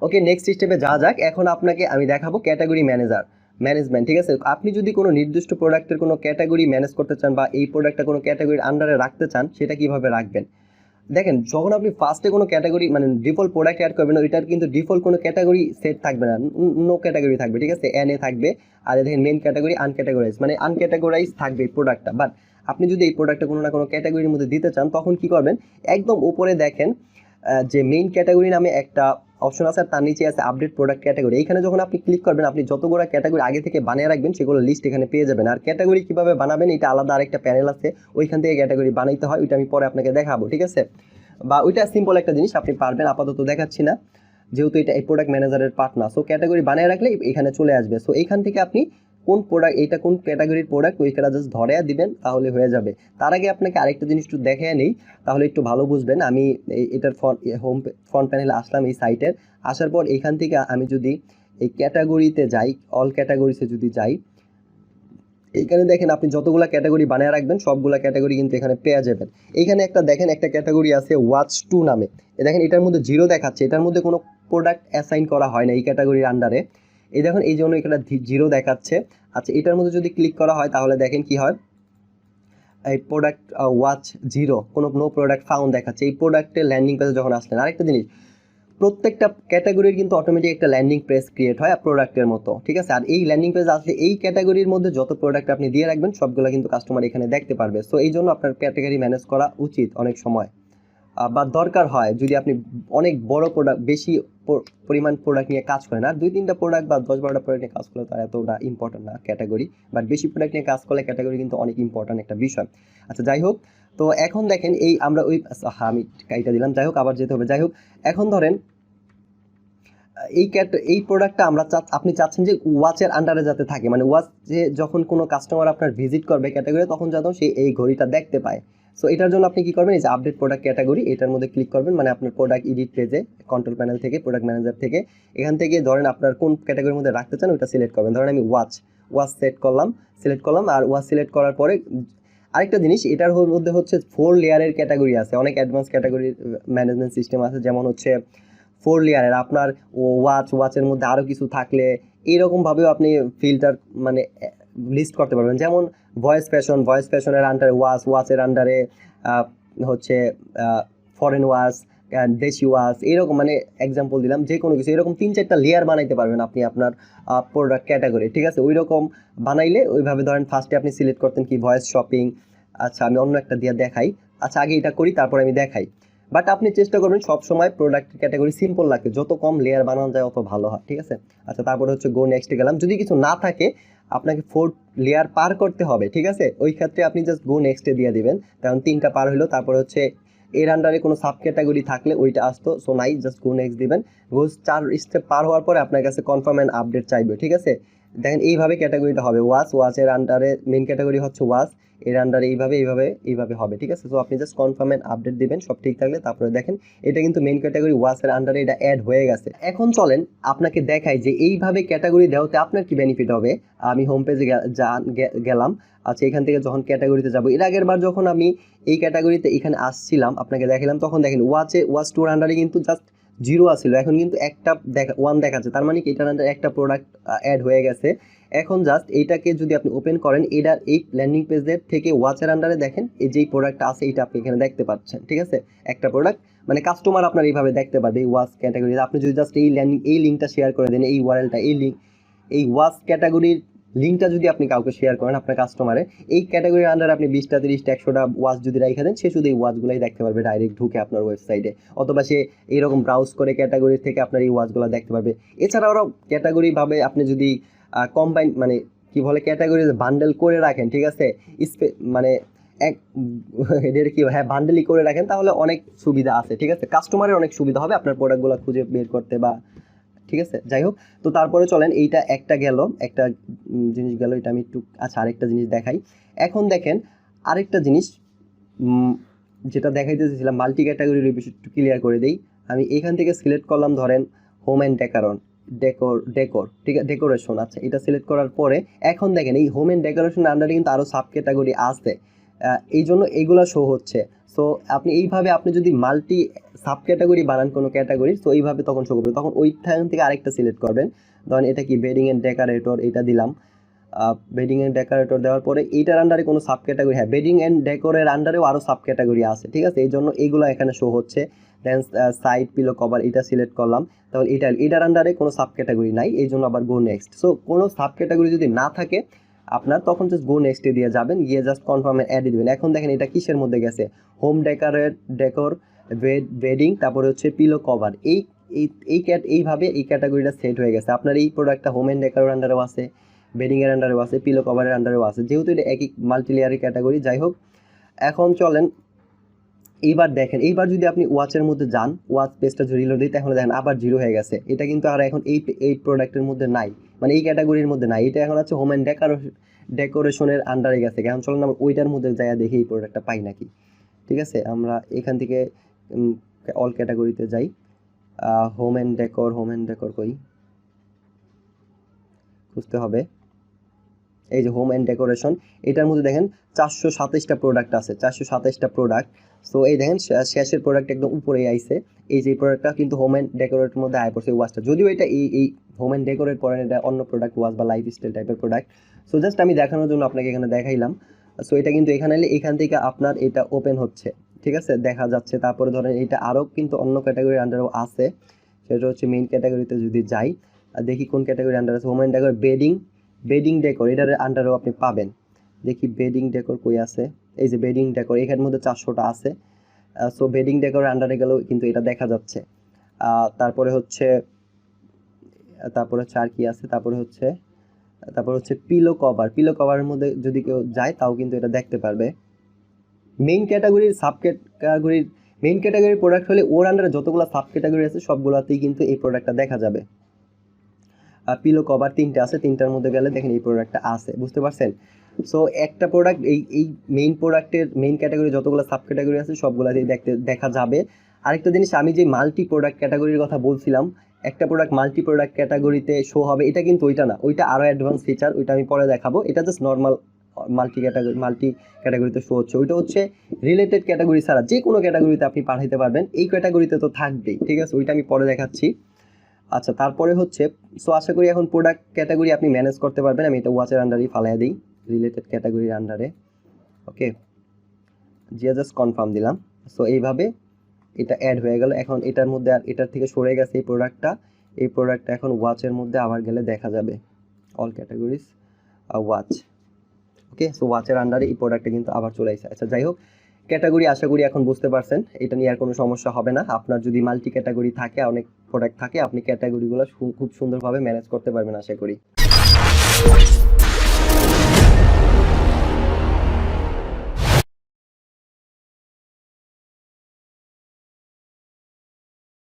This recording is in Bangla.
ওকে, নেক্সট স্টেপে যাওয়া যাক। এখন আপনাকে আমি দেখাবো ক্যাটাগরি ম্যানেজমেন্ট, ঠিক আছে? আপনি যদি কোনো নির্দিষ্ট প্রোডাক্টের কোনো ক্যাটাগরি ম্যানেজ করতে চান বা এই প্রোডাক্টটা কোনো ক্যাটাগরির আন্ডারে রাখতে চান, সেটা কিভাবে রাখবেন? দেখেন, যখন আপনি ফার্স্টে কোনো ক্যাটাগরি মানে ডিফল্ট প্রোডাক্ট অ্যাড করবেন, ওইটার কিন্তু ডিফল্ট কোনো ক্যাটাগরি সেট থাকবে না, নো ক্যাটাগরি থাকবে, ঠিক আছে? এন এ থাকবে। আর দেখেন মেন ক্যাটাগরি আনক্যাটাগরাইজ, মানে আনক্যাটাগরাইজ থাকবে এই প্রোডাক্টটা। বাট আপনি যদি এই প্রোডাক্টটা কোনো না কোনো ক্যাটাগরির মধ্যে দিতে চান, তখন কি করবেন? একদম উপরে দেখেন যে মেইন ক্যাটাগরি নামে একটা অপশন আছে, আর তার নিচে আছে আপডেট প্রোডাক্ট ক্যাটাগরি। এইখানে যখন আপনি ক্লিক করবেন, আপনি যতগুলো ক্যাটাগরি আগে থেকে বানিয়ে রাখবেন সেগুলো লিস্ট এখানে পেয়ে যাবেন। আর ক্যাটাগরি কিভাবে বানাবেন, এটা আলাদা আরেকটা প্যানেল আছে, ওইখান থেকে ক্যাটাগরি বানাইতে হয়, ওইটা আমি পরে আপনাকে দেখাবো, ঠিক আছে? বা ওইটা সিম্পল একটা জিনিস, আপনি পারবেন, আপাতত দেখাচ্ছি না যেহেতু এটা এই প্রোডাক্ট ম্যানেজারের পার্ট না। সো ক্যাটাগরি বানিয়ে রাখলে এখানে চলে আসবে। সো এইখান থেকে আপনি কোন প্রোডাক্ট, এটা কোন ক্যাটাগরির প্রোডাক্ট, ওইখানে জাস্ট ধরে দিবেন, তাহলে হয়ে যাবে। তার আগে আপনাকে আরেকটা জিনিস একটু দেখে নেই, তাহলে একটু ভালো বুঝবেন। আমি এটার ফ্রন্ট প্যানেলে আসলাম, এই সাইটের আসার পর এইখান থেকে আমি যদি এই ক্যাটাগরিতে যাই, অল ক্যাটাগরিতে যদি যাই, এইখানে দেখেন আপনি যতগুলো ক্যাটাগরি বানিয়ে রাখবেন সবগুলা ক্যাটাগরি কিন্তু এখানে পেয়ে যাবেন। এইখানে একটা দেখেন, একটা ক্যাটাগরি আছে ওয়াচ টু নামে, দেখেন এটার মধ্যে 0 দেখাচ্ছে, এটার মধ্যে কোনো প্রোডাক্ট অ্যাসাইন করা হয় না এই ক্যাটাগরির আন্ডারে। এই দেখুন, এই জন্য এখানে 0 দেখাচ্ছে। আচ্ছা, এটার মধ্যে যদি ক্লিক করা হয় তাহলে দেখেন কি হয়, এই প্রোডাক্ট ওয়াচ 0, কোনো নো প্রোডাক্ট ফাউন্ড দেখাচ্ছে এই প্রোডাক্টের ল্যান্ডিং পেজে যখন আসলেন। আরেকটা জিনিস, প্রত্যেকটা ক্যাটাগরির কিন্তু অটোমেটিক একটা ল্যান্ডিং পেজ ক্রিয়েট হয় প্রোডাক্টের মতো, ঠিক আছে? আর এই ল্যান্ডিং পেজ আসলে এই ক্যাটাগরির মধ্যে যত প্রোডাক্ট আপনি দিয়ে রাখবেন সবগুলো কিন্তু কাস্টমার এখানে দেখতে পারবে। সো এই জন্য আপনার ক্যাটাগরি ম্যানেজ করা উচিত অনেক সময়, বা দরকার হয় যদি আপনি অনেক বড় প্রোডাক্ট, বেশি পরিমাণ প্রোডাক্ট নিয়ে কাজ করেন। আর 2-3টা প্রোডাক্ট বা 10-12টা প্রোডাক্ট নিয়ে কাজ করলে তার এতটা ইম্পর্টেন্ট না ক্যাটাগরি, বাট বেশি প্রোডাক্ট নিয়ে কাজ করলে ক্যাটাগরি কিন্তু অনেক ইম্পর্টেন্ট একটা বিষয়। আচ্ছা, যাই হোক, তো এখন দেখেন এই আমরা ওই আমি কাইটা দিলাম, যাই হোক, আবার যেতে হবে। যাই হোক, এখন ধরেন এই প্রোডাক্টটা আপনি চাচ্ছেন যে ওয়াচের আন্ডারে যাতে থাকে, মানে ওয়াচে যখন কোনো কাস্টমার আপনার ভিজিট করবে ক্যাটাগরি, তখন যেন সে এই ঘড়িটা দেখতে পায়। সো এটার জন্য আপনি কি করবেন, এই যে আপডেট প্রোডাক্ট ক্যাটাগরি, এটার মধ্যে ক্লিক করবেন, মানে আপনার প্রোডাক্ট এডিট পেজে কন্ট্রোল প্যানেল থেকে প্রোডাক্ট ম্যানেজার থেকে এখান থেকে ধরেন আপনার কোন ক্যাটাগরির মধ্যে রাখতে চান ওইটা সিলেক্ট করবেন। ধরেন আমি ওয়াচ সিলেক্ট করলাম, আর ওয়াচ সিলেক্ট করার পরে আরেকটা জিনিস, এটার মধ্যে হচ্ছে 4 লেয়ারের ক্যাটাগরি আছে, অনেক অ্যাডভান্স ক্যাটাগরির ম্যানেজমেন্ট সিস্টেম আছে, যেমন হচ্ছে 4 লেয়ারের। আপনার ওয়াচের মধ্যে আরও কিছু থাকলে এইরকমভাবেও আপনি ফিল্টার মানে লিস্ট করতে পারবেন। যেমন ভয়েস ফ্যাশনের আন্ডারে ওয়াচের আন্ডারে হচ্ছে ফরেন ওয়াচ, দেশি ওয়াচ, এরকম মানে এক্সাম্পল দিলাম, যে কোনো কিছু এরকম 3-4টা লেয়ার বানাইতে পারবেন আপনি আপনার প্রোডাক্ট ক্যাটাগরি, ঠিক আছে? ওই রকম বানাইলে ওইভাবে ধরেন ফার্স্টে আপনি সিলেক্ট করতেন কি ভয়েস শপিং। আচ্ছা, আমি অন্য একটা দিয়ে দেখাই। আচ্ছা, আগে এটা করি, তারপর আমি দেখাই। বাট আপনি চেষ্টা করবেন সবসময় প্রোডাক্ট ক্যাটাগরি সিম্পল রাখতে, যত কম লেয়ার বানানো যায় অত ভালো হয়, ঠিক আছে? আচ্ছা, তারপরে হচ্ছে গো নেক্সটে গেলাম। যদি কিছু না থাকে আপনাকে 4 লেয়ার পার করতে হবে, ঠিক আছে? ওই ক্ষেত্রে আপনি জাস্ট গো নেক্সটে দিয়ে দিবেন, কারণ 3টা পার হলো। তারপর হচ্ছে এর আন্ডারে কোনো সাব ক্যাটাগরি থাকলে ওইটা আসতো, সো নাই, জাস্ট গো নেক্সট দিবেন। 4 স্টেপ পার হওয়ার পরে আপনার কাছে কনফার্ম অ্যান্ড আপডেট চাইবে, ঠিক আছে? দেখেন এইভাবে ক্যাটাগরিটা হবে, ওয়াচের আন্ডারে মেন ক্যাটাগরি হচ্ছে ওয়াচ, এর আন্ডারে এইভাবে হবে, ঠিক আছে? তো আপনি জাস্ট কনফার্ম এন্ড আপডেট দিবেন সব ঠিক থাকলে। তারপরে দেখেন এটা কিন্তু মেইন ক্যাটাগরি ওয়াচের আন্ডারে এটা অ্যাড হয়ে গেছে। এখন চলেন আপনাকে দেখাই যে এইভাবে ক্যাটাগরি দেওয়াতে আপনার কি বেনিফিট হবে। আমি হোম পেজে গেলাম। আচ্ছা, এখান থেকে যখন ক্যাটাগরিতে যাব, এর আগের বার যখন আমি এই ক্যাটাগরিতে এখানে আসছিলাম আপনাকে দেখালাম, তখন দেখেন ওয়াচ টুর আন্ডারে কিন্তু জাস্ট 0 আসছিল, এখন কিন্তু একটা 1 দেখাচ্ছে, তার মানে কি এটার আন্ডারে একটা প্রোডাক্ট অ্যাড হয়ে গেছে। এখন জাস্ট এইটাকে যদি আপনি ওপেন করেন, এটার এই ল্যান্ডিং পেজের থেকে ওয়াচের আন্ডারে দেখেন এই যেই প্রোডাক্টটা আছে এটা আপনি এখানে দেখতে পাচ্ছেন, ঠিক আছে? একটা প্রোডাক্ট মানে কাস্টমার আপনার এইভাবে দেখতে পারবে এই ওয়াচ ক্যাটাগরি। আপনি যদি জাস্ট এই লিঙ্কটা শেয়ার করে দেন, এই ওয়ারেলটা, এই ওয়াচ ক্যাটাগরির লিঙ্কটা যদি আপনি কাউকে শেয়ার করেন আপনার কাস্টমারে, এই ক্যাটাগরির আন্ডারে আপনি 20টা 30টা 100টা ওয়াচ যদি রেখে দেন, সে শুধু এই ওয়াচগুলাই দেখতে পারবে ডাইরেক্ট ঢুকে আপনার ওয়েবসাইটে, অথবা সে এইরকম ব্রাউজ করে ক্যাটাগরি থেকে আপনার এই ওয়াচগুলো দেখতে পারবে। এছাড়াও ক্যাটাগরিভাবে আপনি যদি কম্বাইন মানে কি বলে ক্যাটাগরি বান্ডেল করে রাখেন, ঠিক আছে? মানে এক এদের কি হ্যাঁ বান্ডেলই করে রাখেন, তাহলে অনেক সুবিধা আছে, ঠিক আছে? কাস্টমারের অনেক সুবিধা হবে আপনার প্রোডাক্টগুলো খুঁজে বের করতে, বা ঠিক আছে? যাই হোক, তো তারপরে চলেন এইটা একটা জিনিস গেল, এটা আমি একটু আচ্ছা আরেকটা জিনিস দেখাই। এখন দেখেন আরেকটা জিনিস যেটা দেখাইতে চেয়েছিলাম, মাল্টি ক্যাটাগরির বিষয় একটু ক্লিয়ার করে দিই। আমি এখান থেকে সিলেক্ট করলাম ধরেন হোম অ্যান্ড ডেকোর, ঠিক আছে, ডেকোরেশন। আচ্ছা, এটা সিলেক্ট করার পরে এখন দেখেন এই হোম অ্যান্ড ডেকোরেশনের আন্ডারে কিন্তু আরও সাব ক্যাটাগরি আছে, এই জন্য এইগুলো শো হচ্ছে। সো আপনি এইভাবে আপনি যদি মাল্টি সাব ক্যাটাগরি বানান কোনো ক্যাটাগরি, সো এইভাবে তখন শো করবে। তখন ওইখান থেকে আরেকটা সিলেক্ট করবেন, ধরেন এটা কি বেডিং অ্যান্ড ডেকোরেটর, এটা দিলাম। বেডিং অ্যান্ড ডেকোরেটর দেওয়ার পরে এইটার আন্ডারে কোনো সাব ক্যাটাগরি, হ্যাঁ বেডিং অ্যান্ড ডেকোরের আন্ডারেও আরও সাব ক্যাটাগরি আছে, ঠিক আছে, এই জন্য এইগুলো এখানে শো হচ্ছে। দেন সাইড পিলো কভার এটা সিলেক্ট করলাম, তাহলে এটার আন্ডারে কোনো সাব ক্যাটাগরি নাই, এই জন্য আবার গো নেক্সট। সো কোনো সাব ক্যাটাগরি যদি না থাকে আপনার, তখন জাস্ট গো নেক্সটে দিয়ে যাবেন, গিয়ে জাস্ট কনফার্মে অ্যাড দিবেন। এখন দেখেন এটা কিসের মধ্যে গেছে, হোম ডেকোর বেডিং, তারপরে হচ্ছে পিলো কভার, এইভাবে এই ক্যাটাগরিটা সেট হয়ে গেছে। আপনার এই প্রোডাক্টটা হোম অ্যান্ড ডেকোরের আন্ডারেও আছে, বেডিংয়ের আন্ডারেও আছে, পিলো কভারের আন্ডারেও আছে, যেহেতু এটা একই মাল্টিলেয়ারের ক্যাটাগরি। যাই হোক, এখন চলেন এইবার দেখেন, এইবার যদি আপনি ওয়াচের মধ্যে যান, ওয়াচ পেজটা যদি রিলোড দিই, তাহলে দেখেন আবার 0 হয়ে গেছে। এটা কিন্তু আর এখন এই প্রোডাক্টের মধ্যে নাই, মানে এই ক্যাটাগরির মধ্যে নাই, এটা এখন আছে হোম অ্যান্ড ডেকোরেশনের আন্ডারে গেছে। এখন চলেন আমরা ওইটার মধ্যে যাই দেখি এই প্রোডাক্টটা পাই নাকি। ঠিক আছে, আমরা এখান থেকে অল ক্যাটাগরিতে যাই, হোম অ্যান্ড ডেকোর কই খুঁজতে হবে। এই যে হোম অ্যান্ড ডেকোরেশন, এটার মধ্যে দেখেন 427টা প্রোডাক্ট আছে, 427টা প্রোডাক্ট। সো এই দেখেন শেষের প্রোডাক্ট একদম উপরে আইছে, এই যে প্রোডাক্টটা কিন্তু হোম অ্যান্ড ডেকোরেটের মধ্যে আয় পড়ছে ওয়াচটা, যদিও এটা এই হোম অ্যান্ড ডেকোরেট পড়েন, এটা অন্য প্রোডাক্ট ওয়াচ বা লাইফস্টাইল টাইপের প্রোডাক্ট। সো জাস্ট আমি দেখানোর জন্য আপনাকে এখানে দেখাইলাম। সো এটা কিন্তু এখানে এলে এখান থেকে আপনার এটা ওপেন হচ্ছে, ঠিক আছে, দেখা যাচ্ছে। তারপরে ধরেন এটা আরও কিন্তু অন্য ক্যাটাগরির আন্ডারেও আছে, সেটা হচ্ছে মেইন ক্যাটাগরিতে যদি যাই, দেখি কোন ক্যাটাগরি আন্ডার আছে। Home and decor bedding decor, এটার আন্ডারেও আপনি পাবেন। দেখি বেডিং ডেকোর কই আছে, এই যে বেডিং ডেকোর, এখানের মধ্যে 400টা আছে। সো বেডিং ডেকোরের আন্ডারে গেলেও কিন্তু এটা দেখা যাচ্ছে। তারপরে হচ্ছে আর কি আছে, তারপরে হচ্ছে পিলো কভারের মধ্যে যদি কেউ যায় তাও কিন্তু এটা দেখতে পারবে। মেইন ক্যাটাগরির মেইন ক্যাটাগরির প্রোডাক্ট হলে ওর আন্ডারে যতগুলো সাব ক্যাটাগরি আছে সবগুলোতেই কিন্তু এই প্রোডাক্টটা দেখা যাবে। পিলো কভার 3টে আছে, 3টার মধ্যে গেলে দেখেন এই প্রোডাক্টটা আছে, বুঝতে পারছেন। সো একটা প্রোডাক্ট এই মেইন প্রোডাক্টের মেইন ক্যাটাগরি যতগুলো সাব ক্যাটাগরি আছে সবগুলোতেই দেখা যাবে। আরেকটা জিনিস, আমি যে মাল্টি প্রোডাক্ট ক্যাটাগরির কথা বলছিলাম, একটা প্রোডাক্ট মাল্টি প্রোডাক্ট ক্যাটাগরিতে শো হবে, এটা কিন্তু ওইটা না, ওইটা আরও অ্যাডভান্স ফিচার, ওইটা আমি পরে দেখাবো। এটা জাস্ট নর্মাল মাল্টি ক্যাটাগরিতে শো হচ্ছে, ওইটা হচ্ছে রিলেটেড ক্যাটাগরি ছাড়া যে কোনো ক্যাটাগরিতে আপনি পাঠাইতে পারবেন, এই ক্যাটাগরিতে তো থাকবেই, ঠিক আছে, ওইটা আমি পরে দেখাচ্ছি। আচ্ছা, তারপরে হচ্ছে, সো আশা করি এখন প্রোডাক্ট ক্যাটাগরি আপনি ম্যানেজ করতে পারবেন। আমি এটা ওয়াচের আন্ডারেই ফালাইয়া দিই, রিলেটেড ক্যাটাগরির আন্ডারে। ওকে, জাস্ট কনফার্ম দিলাম। সো এইভাবে এটা অ্যাড হয়ে গেল। এখন এটার মধ্যে আর এটার থেকে সরে গেছে এই প্রোডাক্টটা এখন ওয়াচের মধ্যে আবার গেলে দেখা যাবে, অল ক্যাটাগরিজ ওয়াচ। ওকে, সো ওয়াচের আন্ডারে এই প্রোডাক্টটা কিন্তু আবার চলে আসছে। আচ্ছা, যাই হোক, ক্যাটাগরি আশা করি এখন বুঝতে পারছেন, এটা নিয়ে আর কোনো সমস্যা হবে না। আপনার যদি মাল্টি ক্যাটাগরি থাকে, অনেক প্রোডাক্ট থাকে, আপনি ক্যাটাগরিগুলো খুব সুন্দরভাবে ম্যানেজ করতে পারবেন আশা করি।